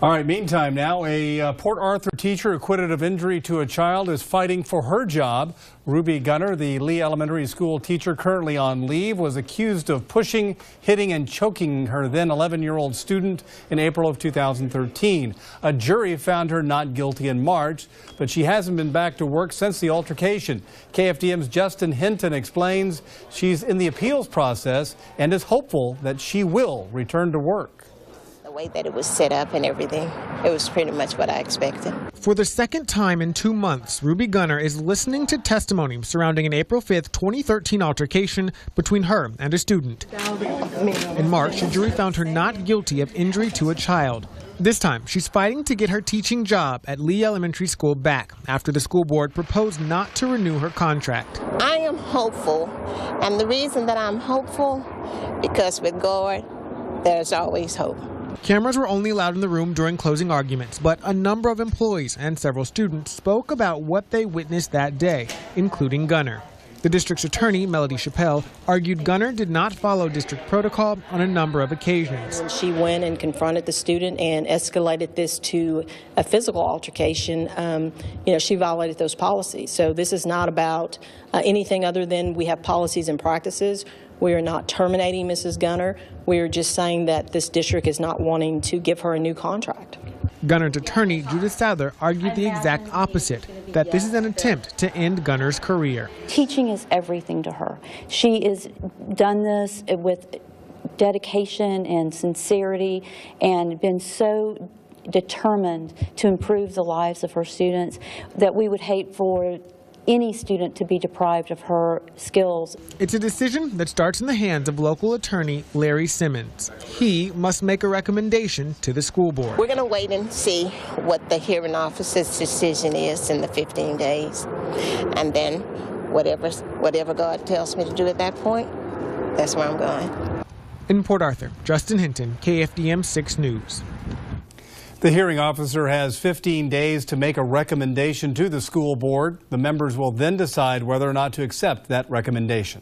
All right, meantime now, a Port Arthur teacher acquitted of injury to a child is fighting for her job. Ruby Gunner, the Lee Elementary School teacher currently on leave, was accused of pushing, hitting, and choking her then 11-year-old student in April of 2013. A jury found her not guilty in March, but she hasn't been back to work since the altercation. KFDM's Justin Hinton explains she's in the appeals process and is hopeful that she will return to work. The way that it was set up and everything, it was pretty much what I expected. For the second time in 2 months, Ruby Gunner is listening to testimony surrounding an April 5th, 2013 altercation between her and a student. In March, a jury found her not guilty of injury to a child. This time, she's fighting to get her teaching job at Lee Elementary School back after the school board proposed not to renew her contract. I am hopeful, and the reason that I'm hopeful, because with God, there's always hope. Cameras were only allowed in the room during closing arguments, but a number of employees and several students spoke about what they witnessed that day, including Gunner. The district's attorney, Melody Chappelle, argued Gunner did not follow district protocol on a number of occasions. She went and confronted the student and escalated this to a physical altercation. She violated those policies. So this is not about anything other than we have policies and practices. We are not terminating Mrs. Gunner. We are just saying that this district is not wanting to give her a new contract. Gunner's attorney, Judie Sadler, argued the exact opposite, that this is an attempt to end Gunner's career. Teaching is everything to her. She has done this with dedication and sincerity and been so determined to improve the lives of her students that we would hate for any student to be deprived of her skills. It's a decision that starts in the hands of local attorney Larry Simmons. He must make a recommendation to the school board. We're going to wait and see what the hearing officer's decision is in the 15 days. And then whatever God tells me to do at that point, that's where I'm going. In Port Arthur, Justin Hinton, KFDM 6 News. The hearing officer has 15 days to make a recommendation to the school board. The members will then decide whether or not to accept that recommendation.